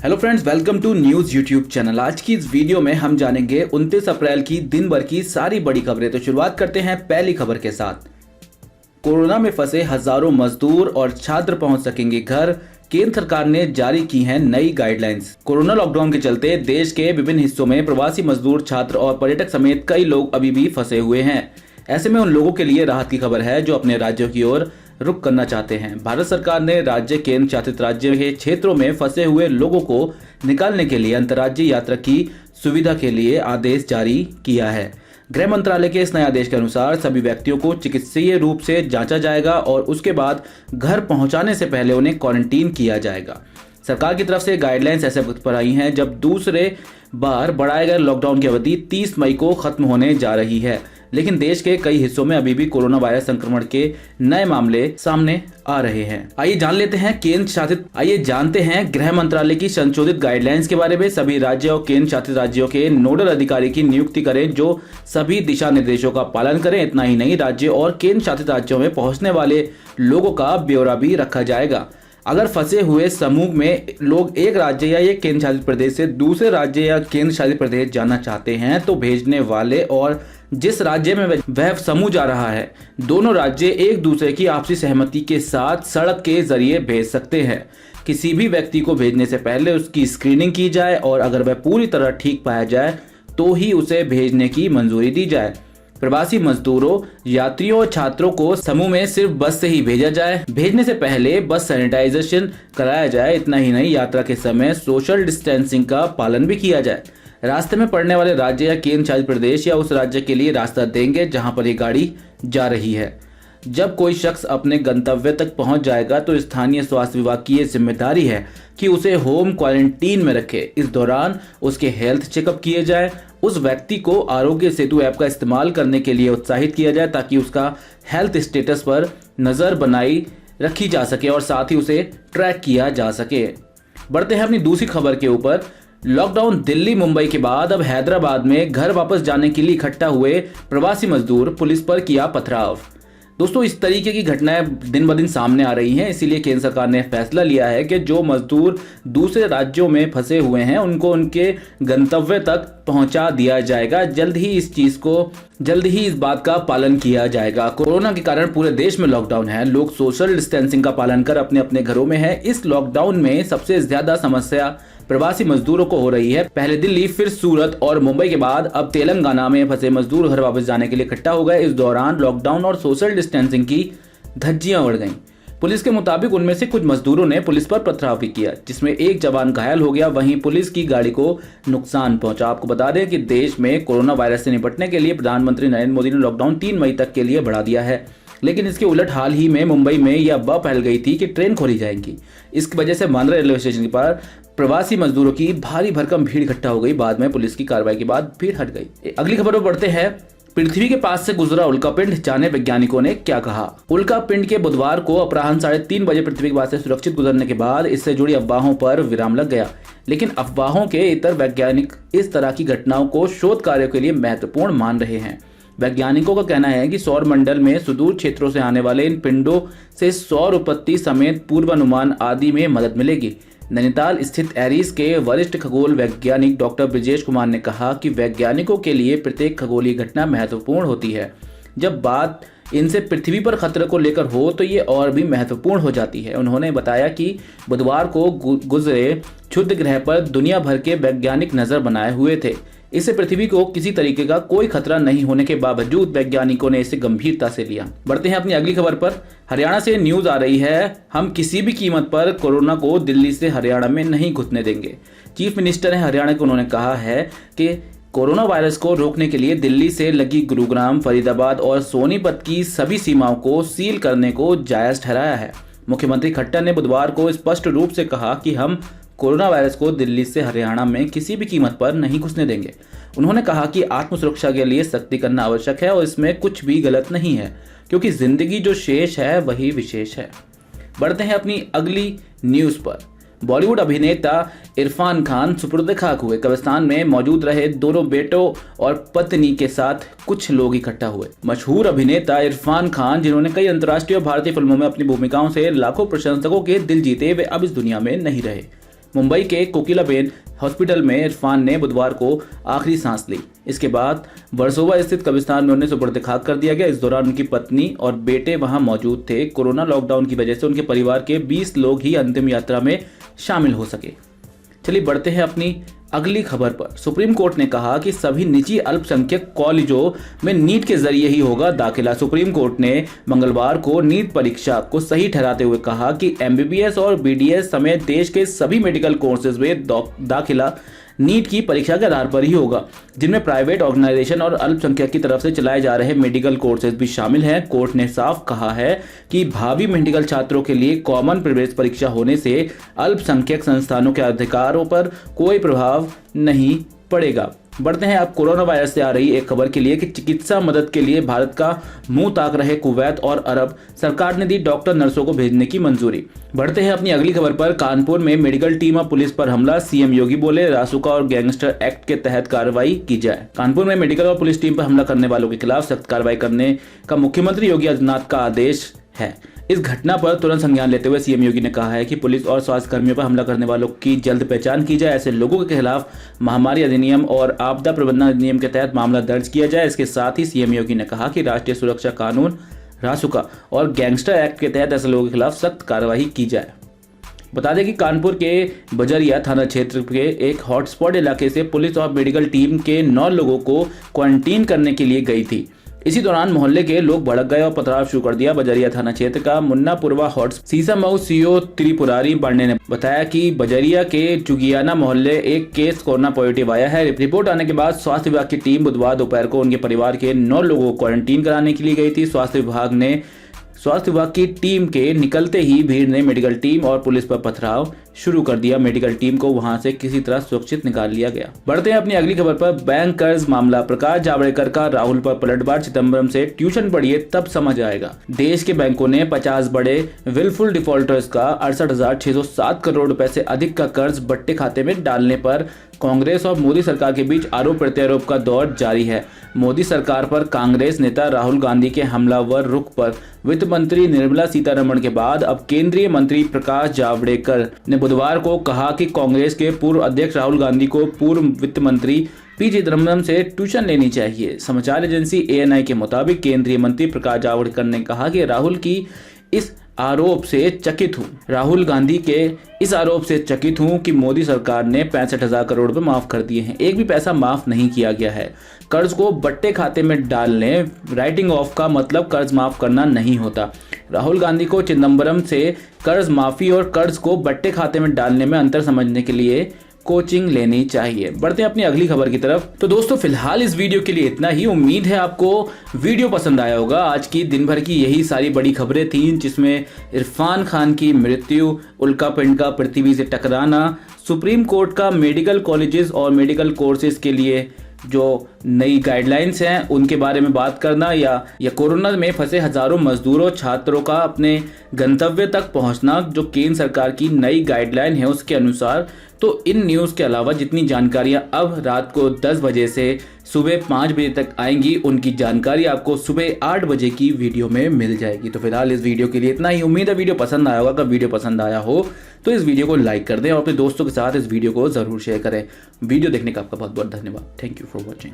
Hello friends, welcome to news YouTube channel. आज की इस वीडियो में हम जानेंगे 29 अप्रैल की दिन भर की सारी बड़ी खबरें। तो शुरुआत करते हैं पहली खबर के साथ। कोरोना में फंसे हजारों मजदूर और छात्र पहुंच सकेंगे घर, केंद्र सरकार ने जारी की हैं नई गाइडलाइंस। कोरोना लॉकडाउन के चलते देश के विभिन्न हिस्सों में प्रवासी मजदूर, छात्र और पर्यटक समेत कई लोग अभी भी फंसे हुए हैं। ऐसे में उन लोगों के लिए राहत की खबर है जो अपने राज्यों की ओर रुख करना चाहते हैं। भारत सरकार ने राज्य, केंद्र शासित राज्य के क्षेत्रों में फंसे हुए लोगों को निकालने के लिए अंतर्राज्यीय यात्रा की सुविधा के लिए आदेश जारी किया है। गृह मंत्रालय के इस नए आदेश के अनुसार सभी व्यक्तियों को चिकित्सीय रूप से जांचा जाएगा और उसके बाद घर पहुंचाने से पहले उन्हें क्वारंटीन किया जाएगा। सरकार की तरफ से गाइडलाइंस ऐसे वक्त पर आई हैं जब दूसरे बार बढ़ाए गए लॉकडाउन की अवधि 30 मई को खत्म होने जा रही है, लेकिन देश के कई हिस्सों में अभी भी कोरोना वायरस संक्रमण के नए मामले सामने आ रहे हैं। आइए जानते हैं गृह मंत्रालय की संशोधित गाइडलाइंस के बारे में। सभी राज्य और केंद्र शासित राज्यों के नोडल अधिकारी की नियुक्ति करें जो सभी दिशा निर्देशों का पालन करें। इतना ही नहीं, राज्य और केंद्र शासित राज्यों में पहुंचने वाले लोगों का ब्यौरा भी रखा जाएगा। अगर फंसे हुए समूह में लोग एक राज्य या एक केंद्र शासित प्रदेश से दूसरे राज्य या केंद्र शासित प्रदेश जाना चाहते हैं तो भेजने वाले और जिस राज्य में वह समूह जा रहा है, दोनों राज्य एक दूसरे की आपसी सहमति के साथ सड़क के जरिए भेज सकते हैं। किसी भी व्यक्ति को भेजने से पहले उसकी स्क्रीनिंग की जाए और अगर वह पूरी तरह ठीक पाया जाए तो ही उसे भेजने की मंजूरी दी जाए। प्रवासी मजदूरों, यात्रियों और छात्रों को समूह में सिर्फ बस से ही भेजा जाए। भेजने से पहले बस सैनिटाइजेशन कराया जाए। इतना ही नहीं, यात्रा के समय सोशल डिस्टेंसिंग का पालन भी किया जाए। रास्ते में पड़ने वाले राज्य या केंद्र शासित प्रदेश या उस राज्य के लिए रास्ता देंगे जहां पर ये गाड़ी जा रही है। जब कोई शख्स अपने गंतव्य तक पहुंच जाएगा तो स्थानीय स्वास्थ्य विभाग की ये जिम्मेदारी है कि उसे होम क्वारंटीन में रखे। इस दौरान उसके हेल्थ चेकअप किए जाए। उस व्यक्ति को आरोग्य सेतु ऐप का इस्तेमाल करने के लिए उत्साहित किया जाए ताकि उसका हेल्थ स्टेटस पर नजर बनाई रखी जा सके और साथ ही उसे ट्रैक किया जा सके। बढ़ते हैं अपनी दूसरी खबर के ऊपर। लॉकडाउन दिल्ली, मुंबई के बाद अब हैदराबाद में घर वापस जाने के लिए इकट्ठा हुए प्रवासी मजदूर, पुलिस पर किया पथराव। दोस्तों, इस तरीके की घटनाएं दिन ब दिन सामने आ रही हैं, इसीलिए केंद्र सरकार ने फैसला लिया है कि जो मजदूर दूसरे राज्यों में फंसे हुए हैं उनको उनके गंतव्य तक पहुंचा दिया जाएगा। जल्द ही इस बात का पालन किया जाएगा। कोरोना के कारण पूरे देश में लॉकडाउन है। लोग सोशल डिस्टेंसिंग का पालन कर अपने अपने घरों में हैं। इस लॉकडाउन में सबसे ज्यादा समस्या प्रवासी मजदूरों को हो रही है। पहले दिल्ली, फिर सूरत और मुंबई के बाद अब तेलंगाना में फंसे मजदूर घर वापस जाने के लिए इकट्ठा हो गए। इस दौरान लॉकडाउन और सोशल डिस्टेंसिंग की धज्जियां उड़ गईं। पुलिस के मुताबिक उनमें से कुछ मजदूरों ने पुलिस पर पथराव भी किया, जिसमें एक जवान घायल हो गया। वहीं पुलिस की गाड़ी को नुकसान पहुंचा। आपको बता दें कि देश में कोरोना वायरस से निपटने के लिए प्रधानमंत्री नरेंद्र मोदी ने लॉकडाउन 3 मई तक के लिए बढ़ा दिया है, लेकिन इसके उलट हाल ही में मुंबई में यह अफवाह फैल गई थी कि ट्रेन खोली जाएंगी। इसकी वजह से बांद्रा रेलवे स्टेशन पर प्रवासी मजदूरों की भारी भरकम भीड़ इकट्ठा हो गई। बाद में पुलिस की कार्रवाई के बाद भीड़ हट गई। अगली खबर पर बढ़ते हैं। पृथ्वी के पास से गुजरा उल्कापिंड, जाने वैज्ञानिकों ने क्या कहा। उल्कापिंड के बुधवार को अपराह्न 3:30 बजे पृथ्वी के पास से सुरक्षित गुजरने के बाद इससे जुड़ी अफवाहों पर विराम लग गया, लेकिन अफवाहों के इतर वैज्ञानिक इस तरह की घटनाओं को शोध कार्यों के लिए महत्वपूर्ण मान रहे हैं। वैज्ञानिकों का कहना है कि सौर मंडल में सुदूर क्षेत्रों से आने वाले इन पिंडों से सौर उत्पत्ति समेत पूर्वानुमान आदि में मदद मिलेगी। नैनीताल स्थित एरीज के वरिष्ठ खगोल वैज्ञानिक डॉक्टर ब्रिजेश कुमार ने कहा कि वैज्ञानिकों के लिए प्रत्येक खगोलीय घटना महत्वपूर्ण होती है। जब बात इनसे पृथ्वी पर खतरे को लेकर हो तो ये और भी महत्वपूर्ण हो जाती है। उन्होंने बताया कि बुधवार को गुजरे क्षुद्र ग्रह पर दुनिया भर के वैज्ञानिक नजर बनाए हुए थे। इससे पृथ्वी को किसी तरीके का कोई खतरा नहीं होने के बावजूद वैज्ञानिकों ने इसे गंभीरता से लिया। बढ़ते हैं अपनी अगली खबर पर। हरियाणा से न्यूज आ रही है, हम किसी भी कीमत पर कोरोना को दिल्ली से हरियाणा में नहीं घुसने देंगे। चीफ मिनिस्टर है हरियाणा के, उन्होंने कहा है कि कोरोना वायरस को रोकने के लिए दिल्ली से लगी गुरुग्राम, फरीदाबाद और सोनीपत की सभी सीमाओं को सील करने को जायज ठहराया है। मुख्यमंत्री खट्टर ने बुधवार को स्पष्ट रूप से कहा कि हम कोरोना वायरस को दिल्ली से हरियाणा में किसी भी कीमत पर नहीं घुसने देंगे। उन्होंने कहा कि आत्म सुरक्षा के लिए सख्ती करना आवश्यक है और इसमें कुछ भी गलत नहीं है, क्योंकि जिंदगी जो शेष है वही विशेष है। बढ़ते हैं अपनी अगली न्यूज पर। बॉलीवुड अभिनेता इरफान खान सुपुर्द खाक हुए। कब्रिस्तान में मौजूद रहे दोनों बेटों और पत्नी के साथ कुछ लोग इकट्ठा हुए। मशहूर अभिनेता इरफान खान, जिन्होंने कई अंतर्राष्ट्रीय और भारतीय फिल्मों में अपनी भूमिकाओं से लाखों प्रशंसकों के दिल जीते, वे अब इस दुनिया में नहीं रहे। मुंबई के कोकिलाबेन हॉस्पिटल में इरफान ने बुधवार को आखिरी सांस ली। इसके बाद वर्सोवा स्थित कब्रिस्तान में उन्हें सुपुर्द खाक कर दिया गया। इस दौरान उनकी पत्नी और बेटे वहां मौजूद थे। कोरोना लॉकडाउन की वजह से उनके परिवार के 20 लोग ही अंतिम यात्रा में शामिल हो सके। चलिए बढ़ते हैं अपनी अगली खबर पर। सुप्रीम कोर्ट ने कहा कि सभी निजी अल्पसंख्यक कॉलेजों में नीट के जरिए ही होगा दाखिला। सुप्रीम कोर्ट ने मंगलवार को नीट परीक्षा को सही ठहराते हुए कहा कि एमबीबीएस और बीडीएस समेत देश के सभी मेडिकल कोर्सेज में दाखिला नीट की परीक्षा के आधार पर ही होगा, जिनमें प्राइवेट ऑर्गेनाइजेशन और अल्पसंख्यक की तरफ से चलाए जा रहे मेडिकल कोर्सेज भी शामिल हैं। कोर्ट ने साफ कहा है कि भावी मेडिकल छात्रों के लिए कॉमन प्रवेश परीक्षा होने से अल्पसंख्यक संस्थानों के अधिकारों पर कोई प्रभाव नहीं पड़ेगा। बढ़ते हैं अब कोरोना वायरस से आ रही एक खबर के लिए कि चिकित्सा मदद के लिए भारत का मुंह ताक रहे कुवैत और अरब, सरकार ने दी डॉक्टर नर्सों को भेजने की मंजूरी। बढ़ते हैं अपनी अगली खबर पर। कानपुर में मेडिकल टीम और पुलिस पर हमला, सीएम योगी बोले रासुका और गैंगस्टर एक्ट के तहत कार्रवाई की जाए। कानपुर में मेडिकल और पुलिस टीम पर हमला करने वालों के खिलाफ सख्त कार्रवाई करने का मुख्यमंत्री योगी आदित्यनाथ का आदेश है। इस घटना पर तुरंत संज्ञान लेते हुए सीएम योगी ने कहा है कि पुलिस और स्वास्थ्य कर्मियों पर हमला करने वालों की जल्द पहचान की जाए। ऐसे लोगों के खिलाफ महामारी अधिनियम और आपदा प्रबंधन अधिनियम के तहत मामला दर्ज किया जाए। इसके साथ ही सीएम योगी ने कहा कि राष्ट्रीय सुरक्षा कानून, रासुका और गैंगस्टर एक्ट के तहत ऐसे लोगों के खिलाफ सख्त कार्रवाई की जाए। बता दें कि कानपुर के बजरिया थाना क्षेत्र के एक हॉटस्पॉट इलाके से पुलिस और मेडिकल टीम के 9 लोगों को क्वारंटीन करने के लिए गई थी। इसी दौरान मोहल्ले के लोग भड़क गए और पथराव शुरू कर दिया। बजरिया थाना क्षेत्र का मुन्नापुरवा हॉट सीसामऊ सीओ त्रिपुरारी पांडे ने बताया कि बजरिया के चुगियाना मोहल्ले एक केस कोरोना पॉजिटिव आया है। रिपोर्ट आने के बाद स्वास्थ्य विभाग की टीम बुधवार दोपहर को उनके परिवार के 9 लोगों को क्वारंटीन कराने के लिए गई थी। स्वास्थ्य विभाग की टीम के निकलते ही भीड़ ने मेडिकल टीम और पुलिस पर पथराव शुरू कर दिया। मेडिकल टीम को वहां से किसी तरह सुरक्षित निकाल लिया गया। बढ़ते हैं अपनी अगली खबर पर। बैंक कर्ज मामला, प्रकाश जावड़ेकर का राहुल पर पलटवार, चिदंबरम से ट्यूशन पढ़िए तब समझ आएगा। देश के बैंकों ने 50 बड़े विलफुल डिफॉल्टर्स का 68,607 करोड़ रुपए से अधिक का कर्ज बट्टे खाते में डालने पर कांग्रेस और मोदी सरकार के बीच आरोप प्रत्यारोप का दौर जारी है। मोदी सरकार पर कांग्रेस नेता राहुल गांधी के हमलावर रुख पर वित्त मंत्री निर्मला सीतारमण के बाद अब केंद्रीय मंत्री प्रकाश जावड़ेकर ने बुधवार को कहा कि कांग्रेस के पूर्व अध्यक्ष राहुल गांधी को पूर्व वित्त मंत्री पी चिदंबरम से ट्यूशन लेनी चाहिए। समाचार एजेंसी ANI के मुताबिक केंद्रीय मंत्री प्रकाश जावड़ेकर ने कहा कि राहुल गांधी के इस आरोप से चकित हूं कि मोदी सरकार ने 65,000 करोड़ रुपए माफ कर दिए हैं। एक भी पैसा माफ नहीं किया गया है। कर्ज को बट्टे खाते में डालने, राइटिंग ऑफ का मतलब कर्ज माफ करना नहीं होता। राहुल गांधी को चिदंबरम से कर्ज माफी और कर्ज को बट्टे खाते में डालने में अंतर समझने के लिए कोचिंग लेनी चाहिए। बढ़ते हैं अपनी अगली खबर की तरफ। तो दोस्तों फिलहाल इस वीडियो के लिए इतना ही। उम्मीद है आपको वीडियो पसंद आया होगा। आज की दिन भर की यही सारी बड़ी खबरें थीं, जिसमें इरफान खान की मृत्यु, उल्कापिंड का पृथ्वी से टकराना, सुप्रीम कोर्ट का मेडिकल कॉलेजेस और मेडिकल कोर्सेज के लिए जो नई गाइडलाइंस हैं उनके बारे में बात करना, या कोरोना में फंसे हजारों मजदूरों छात्रों का अपने गंतव्य तक पहुंचना, जो केंद्र सरकार की नई गाइडलाइन है उसके अनुसार। तो इन न्यूज़ के अलावा जितनी जानकारियां अब रात को 10 बजे से सुबह 5 बजे तक आएंगी, उनकी जानकारी आपको सुबह 8 बजे की वीडियो में मिल जाएगी। तो फिलहाल इस वीडियो के लिए इतना ही। उम्मीद है वीडियो पसंद आया होगा। अगर वीडियो पसंद आया हो तो इस वीडियो को लाइक कर दें और अपने दोस्तों के साथ इस वीडियो को जरूर शेयर करें। वीडियो देखने का आपका बहुत बहुत धन्यवाद। Thank you for watching.